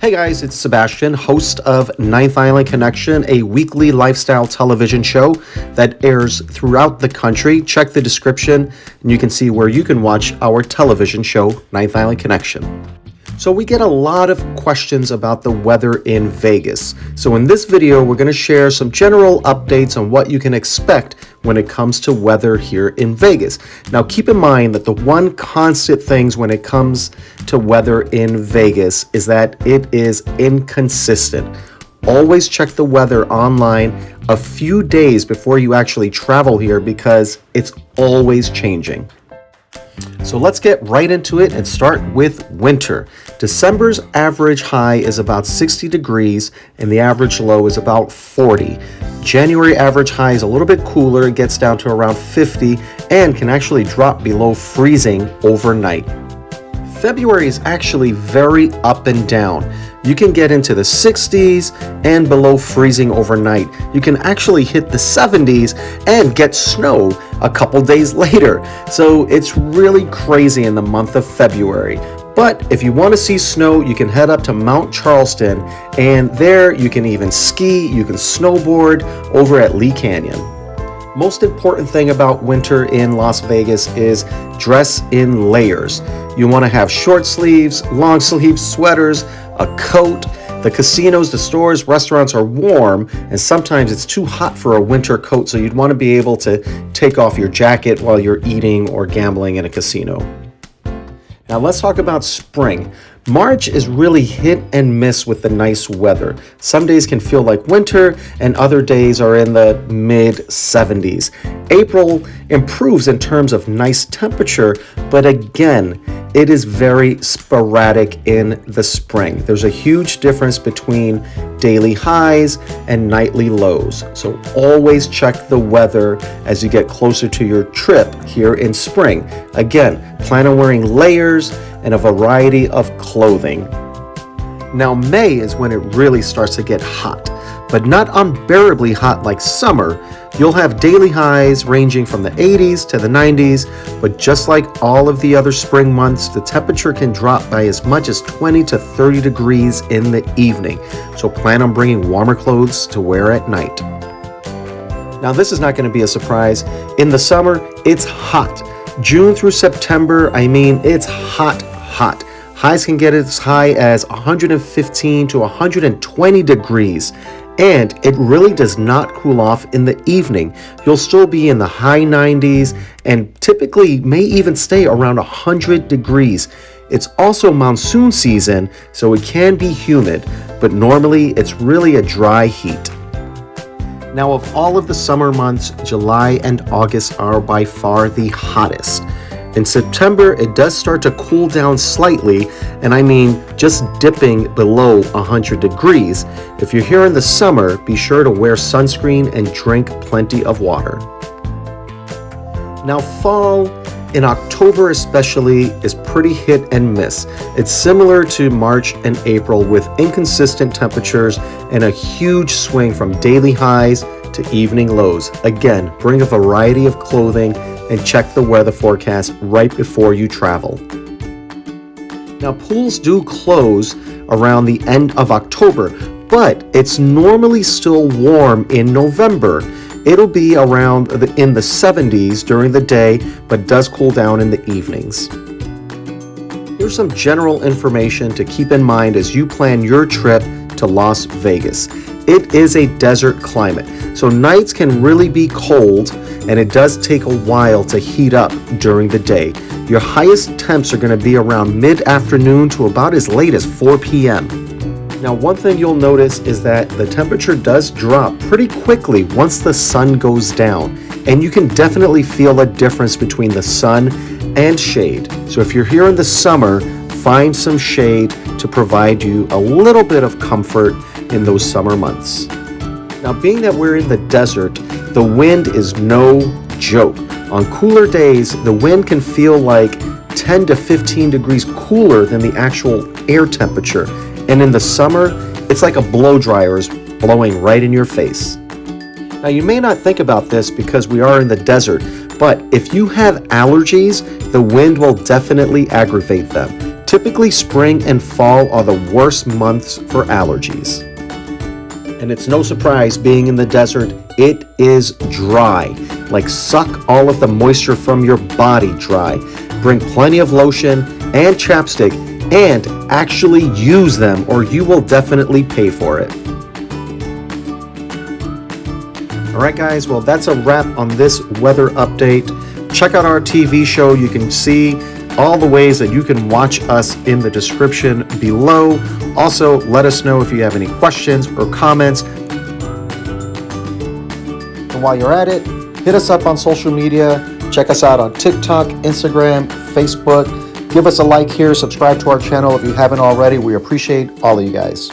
Hey guys, it's Sebastian, host of Ninth Island Connection, a weekly lifestyle television show that airs throughout the country. Check the description and you can see where you can watch our television show, Ninth Island Connection. So we get a lot of questions about the weather in Vegas. So in this video, we're going to share some general updates on what you can expect when it comes to weather here in Vegas. Now keep in mind that the one constant things when it comes to weather in Vegas is that it is inconsistent. Always check the weather online a few days before you actually travel here because it's always changing. So let's get right into it and start with winter. December's average high is about 60 degrees and the average low is about 40. January average high is a little bit cooler. It gets down to around 50 and can actually drop below freezing overnight. February is actually very up and down. You can get into the 60s and below freezing overnight. You can actually hit the 70s and get snow a couple days later. So it's really crazy in the month of February. But if you want to see snow, you can head up to Mount Charleston, and there you can even ski, you can snowboard over at Lee Canyon. Most important thing about winter in Las Vegas is dress in layers. You want to have short sleeves, long sleeves, sweaters, a coat. The casinos, the stores, restaurants are warm, and sometimes it's too hot for a winter coat, so you'd want to be able to take off your jacket while you're eating or gambling in a casino. Now let's talk about spring. March is really hit and miss with the nice weather. Some days can feel like winter and other days are in the mid 70s. April improves in terms of nice temperature, but again, it is very sporadic in the spring. There's a huge difference between daily highs and nightly lows. So always check the weather as you get closer to your trip here in spring. Again, plan on wearing layers and a variety of clothing. Now May is when it really starts to get hot, but not unbearably hot like summer. You'll have daily highs ranging from the 80s to the 90s, but just like all of the other spring months, the temperature can drop by as much as 20 to 30 degrees in the evening. So plan on bringing warmer clothes to wear at night. Now this is not going to be a surprise. In the summer, it's hot. June through September, it's hot. Highs can get as high as 115 to 120 degrees. And it really does not cool off in the evening. You'll still be in the high 90s and typically may even stay around 100 degrees. It's also monsoon season, so it can be humid, but normally it's really a dry heat. Now, of all of the summer months, July and August are by far the hottest. In September, it does start to cool down slightly, and just dipping below 100 degrees. If you're here in the summer, be sure to wear sunscreen and drink plenty of water. Now, fall, in October especially, is pretty hit and miss. It's similar to March and April with inconsistent temperatures and a huge swing from daily highs to evening lows. Again, bring a variety of clothing and check the weather forecast right before you travel. Now, pools do close around the end of October, but it's normally still warm in November. It'll be around in the 70s during the day, but does cool down in the evenings. Here's some general information to keep in mind as you plan your trip to Las Vegas. It is a desert climate, so nights can really be cold, and it does take a while to heat up during the day. Your highest temps are going to be around mid-afternoon to about as late as 4 p.m. Now, one thing you'll notice is that the temperature does drop pretty quickly once the sun goes down, and you can definitely feel a difference between the sun and shade. So if you're here in the summer, find some shade to provide you a little bit of comfort in those summer months. Now, being that we're in the desert, the wind is no joke. On cooler days, the wind can feel like 10 to 15 degrees cooler than the actual air temperature. And in the summer, it's like a blow dryer is blowing right in your face. Now, you may not think about this because we are in the desert, but if you have allergies, the wind will definitely aggravate them. Typically, spring and fall are the worst months for allergies. And it's no surprise, being in the desert, it is dry. Like, suck all of the moisture from your body dry. Bring plenty of lotion and chapstick and actually use them, or you will definitely pay for it. All right, guys, well, that's a wrap on this weather update. Check out our TV show. You can see all the ways that you can watch us in the description below. Also, let us know if you have any questions or comments. And while you're at it, hit us up on social media. Check us out on TikTok, Instagram, Facebook. Give us a like here. Subscribe to our channel if you haven't already. We appreciate all of you guys.